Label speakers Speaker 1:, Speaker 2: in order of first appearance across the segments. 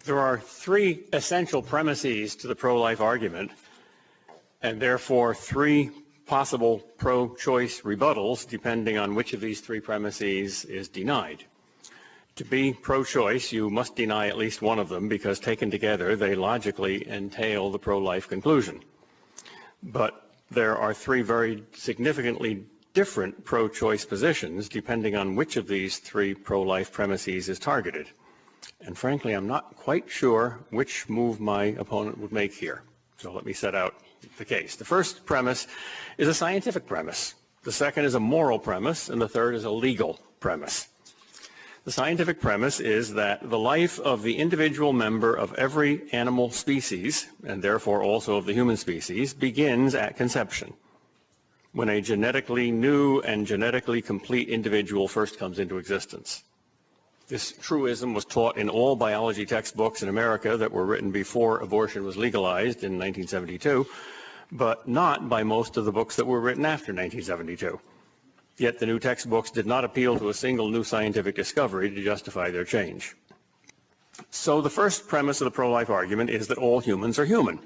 Speaker 1: There are three essential premises to the pro-life argument, and therefore three possible pro-choice rebuttals depending on which of these three premises is denied. To be pro-choice, you must deny at least one of them because taken together they logically entail the pro-life conclusion. But there are three very significantly different pro-choice positions depending on which of these three pro-life premises is targeted. And frankly, I'm not quite sure which move my opponent would make here. So let me set out the case. The first premise is a scientific premise. The second is a moral premise, and the third is a legal premise. The scientific premise is that the life of the individual member of every animal species, and therefore also of the human species, begins at conception, when a genetically new and genetically complete individual first comes into existence. This truism was taught in all biology textbooks in America that were written before abortion was legalized in 1972, but not by most of the books that were written after 1972. Yet the new textbooks did not appeal to a single new scientific discovery to justify their change. So the first premise of the pro-life argument is that all humans are human.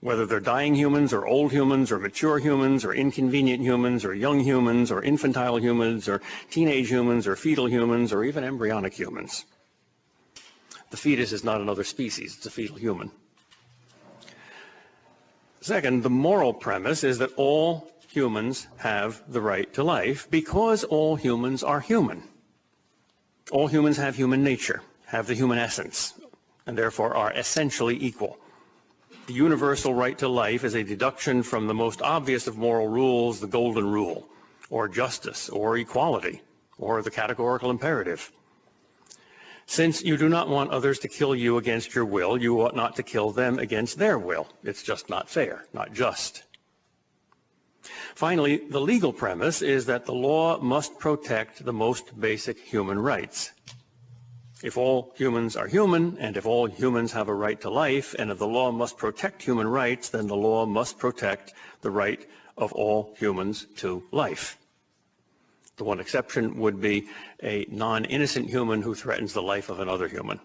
Speaker 1: Whether they're dying humans or old humans or mature humans or inconvenient humans or young humans or infantile humans or teenage humans or fetal humans or even embryonic humans. The fetus is not another species, it's a fetal human. Second, the moral premise is that all humans have the right to life because all humans are human. All humans have human nature, have the human essence, and therefore are essentially equal. The universal right to life is a deduction from the most obvious of moral rules, the golden rule, or justice, or equality, or the categorical imperative. Since you do not want others to kill you against your will, you ought not to kill them against their will. It's just not fair, not just. Finally, the legal premise is that the law must protect the most basic human rights. If all humans are human, and if all humans have a right to life, and if the law must protect human rights, then the law must protect the right of all humans to life. The one exception would be a non-innocent human who threatens the life of another human.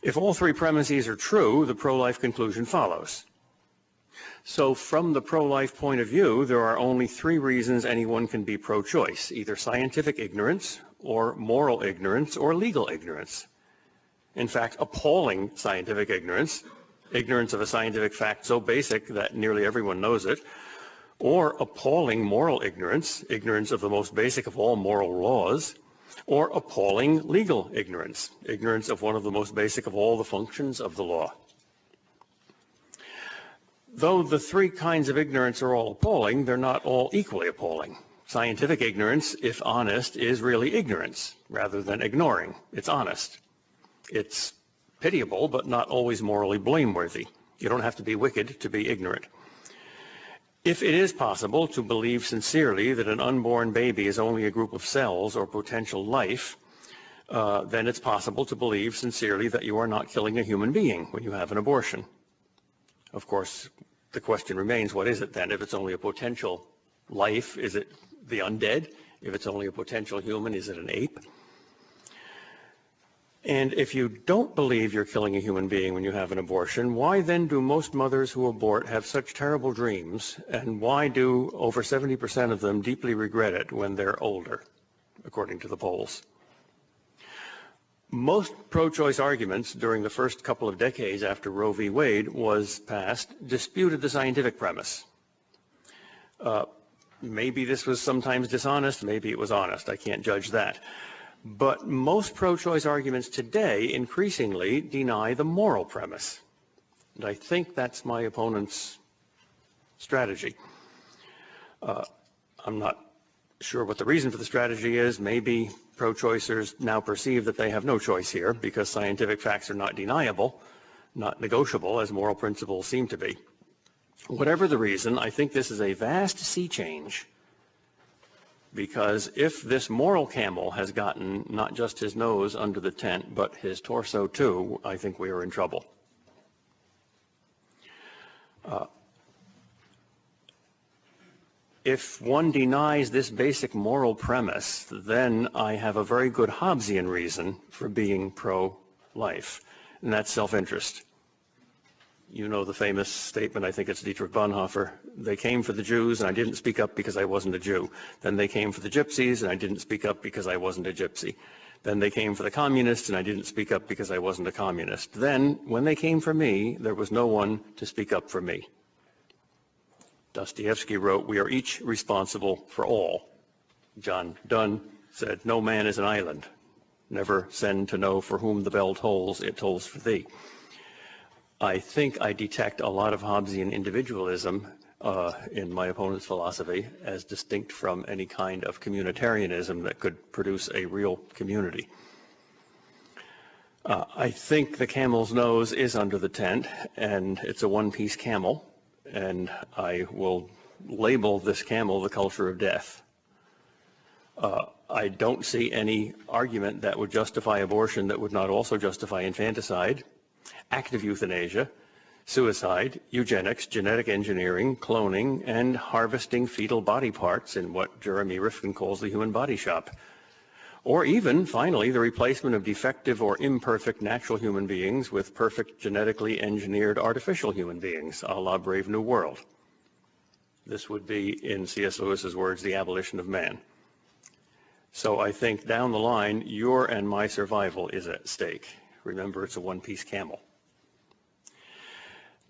Speaker 1: If all three premises are true, the pro-life conclusion follows. So from the pro-life point of view, there are only three reasons anyone can be pro-choice, either scientific ignorance, or moral ignorance, or legal ignorance. In fact, appalling scientific ignorance, ignorance of a scientific fact so basic that nearly everyone knows it, or appalling moral ignorance, ignorance of the most basic of all moral laws, or appalling legal ignorance, ignorance of one of the most basic of all the functions of the law. Though the three kinds of ignorance are all appalling, they're not all equally appalling. Scientific ignorance, if honest, is really ignorance rather than ignoring. It's honest. It's pitiable, but not always morally blameworthy. You don't have to be wicked to be ignorant. If it is possible to believe sincerely that an unborn baby is only a group of cells or potential life, then it's possible to believe sincerely that you are not killing a human being when you have an abortion. Of course, the question remains, what is it then? If it's only a potential life, is it the undead? If it's only a potential human, is it an ape? And if you don't believe you're killing a human being when you have an abortion, why then do most mothers who abort have such terrible dreams? And why do over 70% of them deeply regret it when they're older, according to the polls? Most pro-choice arguments during the first couple of decades after Roe v. Wade was passed disputed the scientific premise. Maybe this was sometimes dishonest, maybe it was honest. I can't judge that. But most pro-choice arguments today increasingly deny the moral premise. And I think that's my opponent's strategy. I'm not sure what the reason for the strategy is. Maybe pro-choicers now perceive that they have no choice here because scientific facts are not deniable, not negotiable, as moral principles seem to be. Whatever the reason, I think this is a vast sea change, because if this moral camel has gotten not just his nose under the tent, but his torso too, I think we are in trouble. if one denies this basic moral premise, then I have a very good Hobbesian reason for being pro-life, and that's self-interest. You know the famous statement, I think it's Dietrich Bonhoeffer, they came for the Jews and I didn't speak up because I wasn't a Jew. Then they came for the gypsies and I didn't speak up because I wasn't a gypsy. Then they came for the communists and I didn't speak up because I wasn't a communist. Then, when they came for me, there was no one to speak up for me. Dostoevsky wrote, "We are each responsible for all." John Donne said, "No man is an island. Never send to know for whom the bell tolls, it tolls for thee." I think I detect a lot of Hobbesian individualism in my opponent's philosophy as distinct from any kind of communitarianism that could produce a real community. I think the camel's nose is under the tent, and it's a one-piece camel, and I will label this camel the culture of death. I don't see any argument that would justify abortion that would not also justify infanticide, active euthanasia, suicide, eugenics, genetic engineering, cloning, and harvesting fetal body parts in what Jeremy Rifkin calls the human body shop. Or even, finally, the replacement of defective or imperfect natural human beings with perfect genetically engineered artificial human beings, a la Brave New World. This would be, in C.S. Lewis's words, the abolition of man. So I think down the line, your and my survival is at stake. Remember, it's a one-piece camel.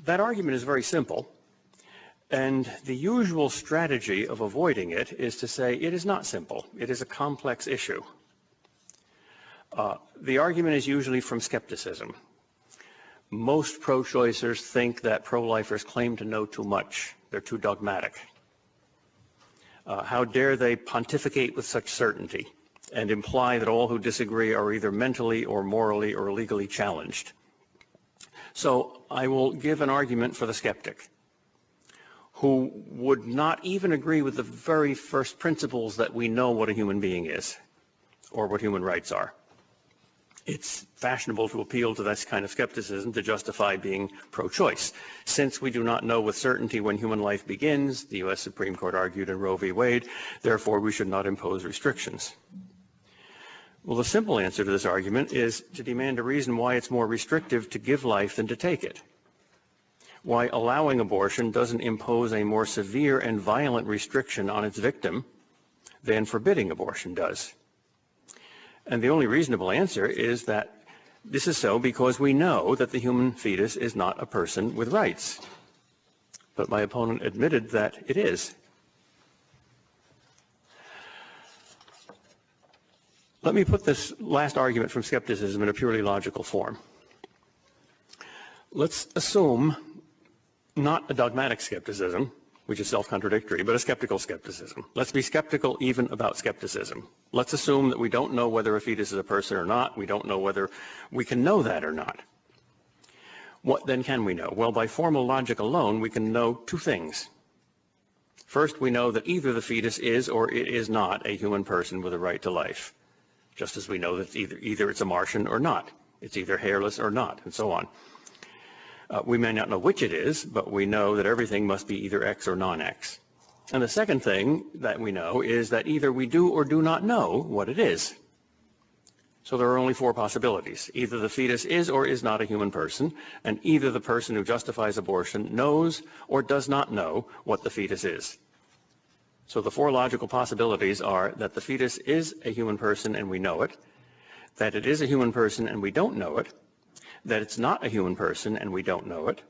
Speaker 1: That argument is very simple, and the usual strategy of avoiding it is to say it is not simple. It is a complex issue. The argument is usually from skepticism. Most pro-choicers think that pro-lifers claim to know too much. They're too dogmatic. How dare they pontificate with such certainty and imply that all who disagree are either mentally or morally or legally challenged. So I will give an argument for the skeptic who would not even agree with the very first principles that we know what a human being is or what human rights are. It's fashionable to appeal to this kind of skepticism to justify being pro-choice. Since we do not know with certainty when human life begins, the U.S. Supreme Court argued in Roe v. Wade, therefore we should not impose restrictions. Well, the simple answer to this argument is to demand a reason why it's more restrictive to give life than to take it. Why allowing abortion doesn't impose a more severe and violent restriction on its victim than forbidding abortion does. And the only reasonable answer is that this is so because we know that the human fetus is not a person with rights. But my opponent admitted that it is. Let me put this last argument from skepticism in a purely logical form. Let's assume not a dogmatic skepticism, which is self-contradictory, but a skeptical skepticism. Let's be skeptical even about skepticism. Let's assume that we don't know whether a fetus is a person or not. We don't know whether we can know that or not. What then can we know? Well, by formal logic alone, we can know two things. First, we know that either the fetus is or it is not a human person with a right to life, just as we know that either it's a Martian or not. It's either hairless or not, and so on. We may not know which it is, but we know that everything must be either X or non-X. And the second thing that we know is that either we do or do not know what it is. So there are only four possibilities. Either the fetus is or is not a human person, and either the person who justifies abortion knows or does not know what the fetus is. So the four logical possibilities are that the fetus is a human person and we know it, that it is a human person and we don't know it, that it's not a human person and we don't know it,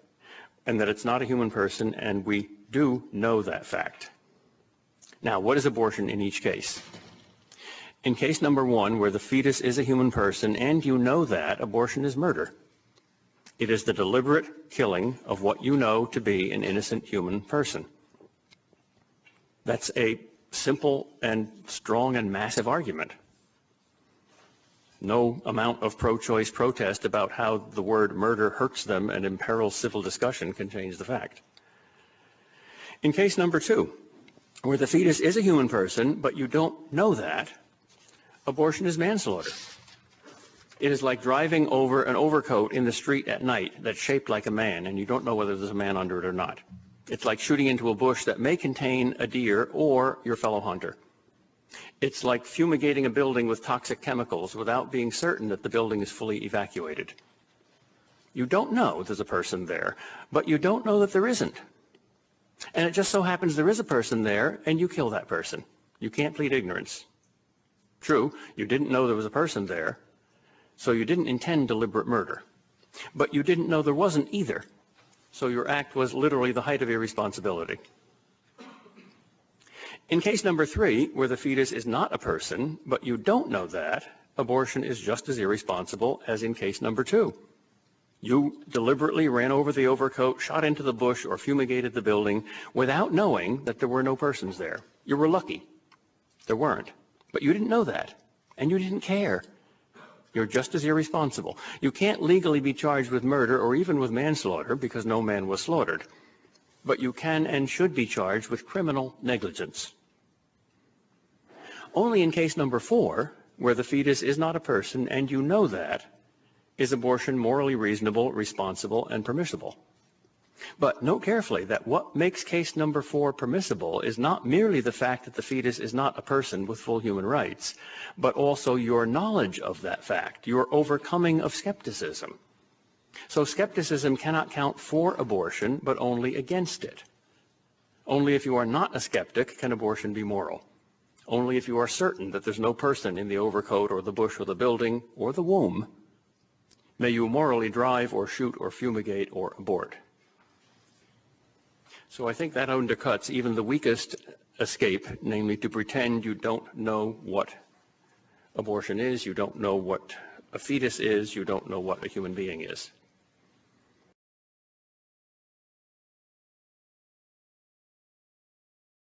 Speaker 1: and that it's not a human person and we do know that fact. Now, what is abortion in each case? In case number one, where the fetus is a human person and you know that, abortion is murder. It is the deliberate killing of what you know to be an innocent human person. That's a simple and strong and massive argument. No amount of pro-choice protest about how the word murder hurts them and imperils civil discussion can change the fact. In case number two, where the fetus is a human person, but you don't know that, abortion is manslaughter. It is like driving over an overcoat in the street at night that's shaped like a man, and you don't know whether there's a man under it or not. It's like shooting into a bush that may contain a deer or your fellow hunter. It's like fumigating a building with toxic chemicals without being certain that the building is fully evacuated. You don't know there's a person there, but you don't know that there isn't. And it just so happens there is a person there, and you kill that person. You can't plead ignorance. True, you didn't know there was a person there, so you didn't intend deliberate murder. But you didn't know there wasn't either, so your act was literally the height of irresponsibility. In case number 3, where the fetus is not a person, but you don't know that, abortion is just as irresponsible as in case number 2. You deliberately ran over the overcoat, shot into the bush, or fumigated the building without knowing that there were no persons there. You were lucky. There weren't. But you didn't know that, and you didn't care. You're just as irresponsible. You can't legally be charged with murder or even with manslaughter because no man was slaughtered. But you can and should be charged with criminal negligence. Only in case number 4, where the fetus is not a person and you know that, is abortion morally reasonable, responsible, and permissible. But note carefully that what makes case number 4 permissible is not merely the fact that the fetus is not a person with full human rights, but also your knowledge of that fact, your overcoming of skepticism. So skepticism cannot count for abortion, but only against it. Only if you are not a skeptic can abortion be moral. Only if you are certain that there's no person in the overcoat or the bush or the building or the womb may you morally drive or shoot or fumigate or abort. So I think that undercuts even the weakest escape, namely to pretend you don't know what abortion is, you don't know what a fetus is, you don't know what a human being is.